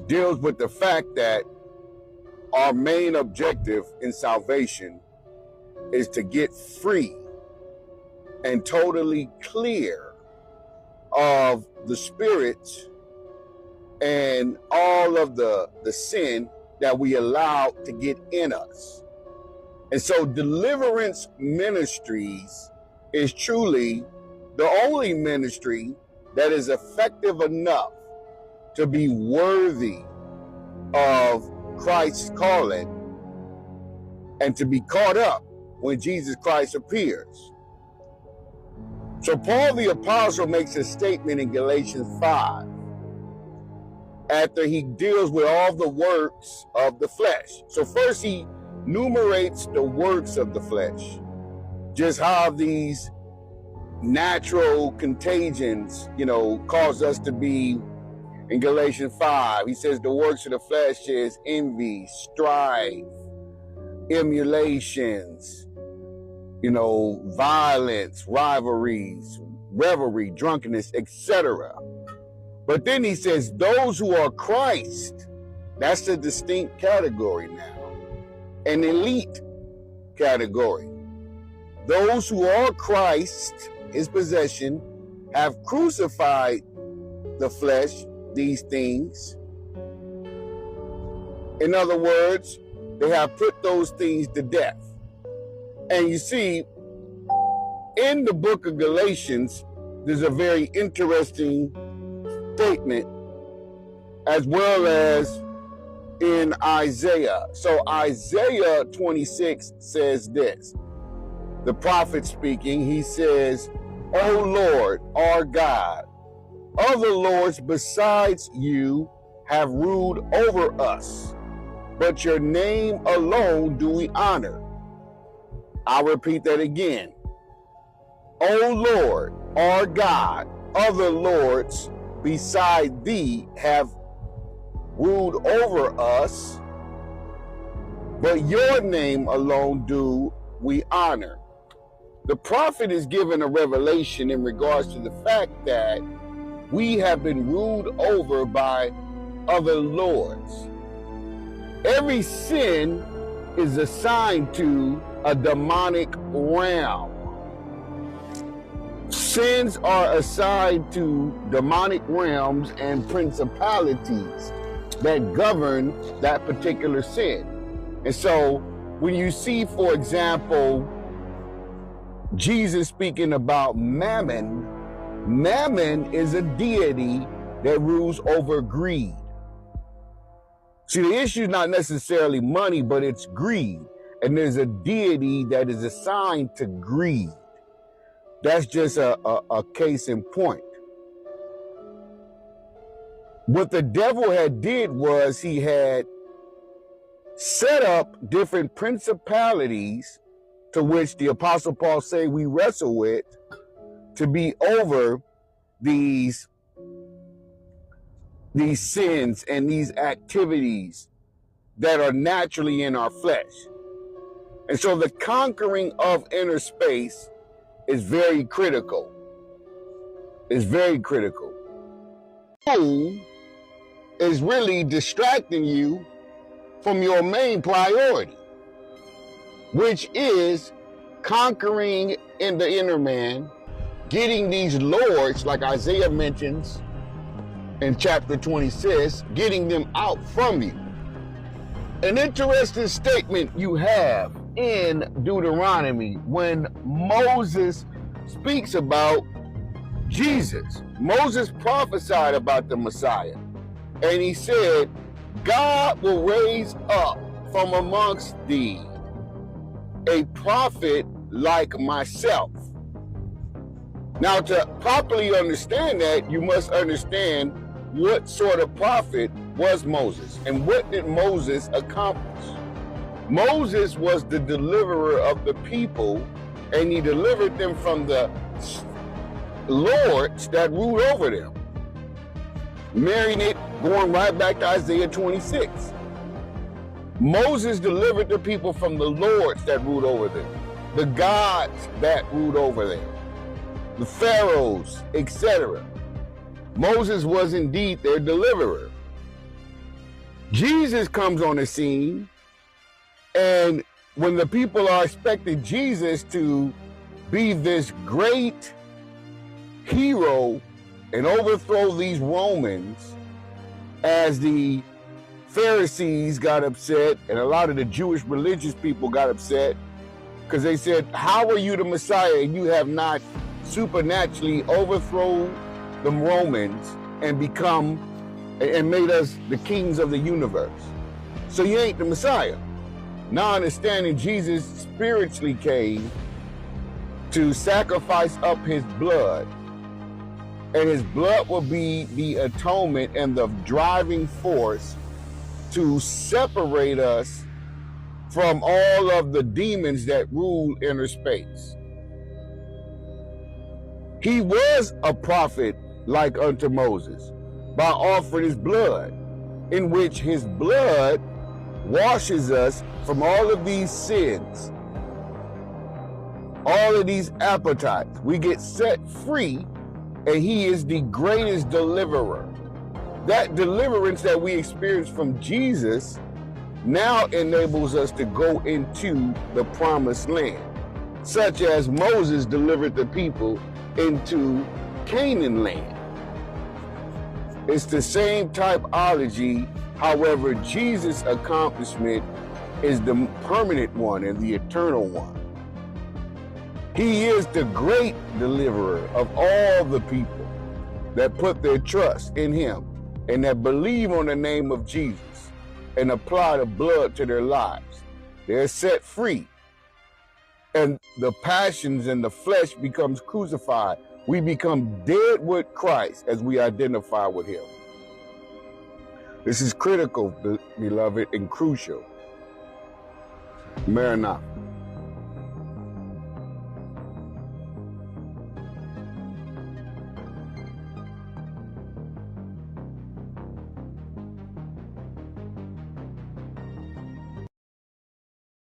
deals with the fact that our main objective in salvation is to get free and totally clear of the spirits and all of the sin that we allow to get in us. And so deliverance ministries is truly the only ministry that is effective enough to be worthy of Christ's calling and to be caught up when Jesus Christ appears. So Paul the Apostle makes a statement in Galatians 5 after he deals with all the works of the flesh. So first he enumerates the works of the flesh, just how these natural contagions, cause us to be. In Galatians 5, he says the works of the flesh is envy, strife, emulations, violence, rivalries, revelry, drunkenness, etc. But then he says those who are Christ, that's a distinct category now, an elite category. Those who are Christ, his possession, have crucified the flesh, these things. In other words, they have put those things to death. And you see, in the book of Galatians, there's a very interesting statement, as well as in Isaiah. So Isaiah 26 says this. The prophet speaking, he says, "O Lord, our God, other lords besides you have ruled over us, but your name alone do we honor." I'll repeat that again. O Lord, our God, other lords beside thee have ruled over us, but your name alone do we honor. The prophet is given a revelation in regards to the fact that we have been ruled over by other lords. Every sin is assigned to a demonic realm. Sins are assigned to demonic realms and principalities that govern that particular sin. And so when you see, for example, Jesus speaking about Mammon, Mammon is a deity that rules over greed. See, the issue is not necessarily money, but it's greed. And there's a deity that is assigned to greed. That's just a case in point. What the devil had did was he had set up different principalities to which the Apostle Paul say we wrestle with, to be over these sins and these activities that are naturally in our flesh. And so the conquering of inner space is very critical. It's very critical. Who is really distracting you from your main priority, which is conquering in the inner man, getting these lords, like Isaiah mentions in chapter 26, getting them out from you. An interesting statement you have in Deuteronomy when Moses speaks about Jesus. Moses prophesied about the Messiah, and he said, God will raise up from amongst thee a prophet like myself. Now, to properly understand that, you must understand what sort of prophet was Moses and what did Moses accomplish. Moses was the deliverer of the people, and he delivered them from the lords that ruled over them. Marrying it, going right back to Isaiah 26. Moses delivered the people from the lords that ruled over them, the gods that ruled over them, the pharaohs, etc. Moses was indeed their deliverer. Jesus comes on the scene, and when the people are expecting Jesus to be this great hero and overthrow these Romans, as the Pharisees got upset and a lot of the Jewish religious people got upset because they said, how are you the Messiah and you have not supernaturally overthrown the Romans and made us the kings of the universe? So you ain't the Messiah. Now understanding Jesus spiritually came to sacrifice up his blood, and his blood will be the atonement and the driving force to separate us from all of the demons that rule inner space. He was a prophet like unto Moses by offering his blood, in which his blood washes us from all of these sins, all of these appetites. We get set free, and he is the greatest deliverer. That deliverance that we experience from Jesus now enables us to go into the promised land, such as Moses delivered the people into Canaan land. It's the same typology. However, Jesus' accomplishment is the permanent one and the eternal one. He is the great deliverer of all the people that put their trust in him and that believe on the name of Jesus and apply the blood to their lives. They're set free, and the passions and the flesh becomes crucified. We become dead with Christ as we identify with him. This is critical, beloved, and crucial. Maranatha.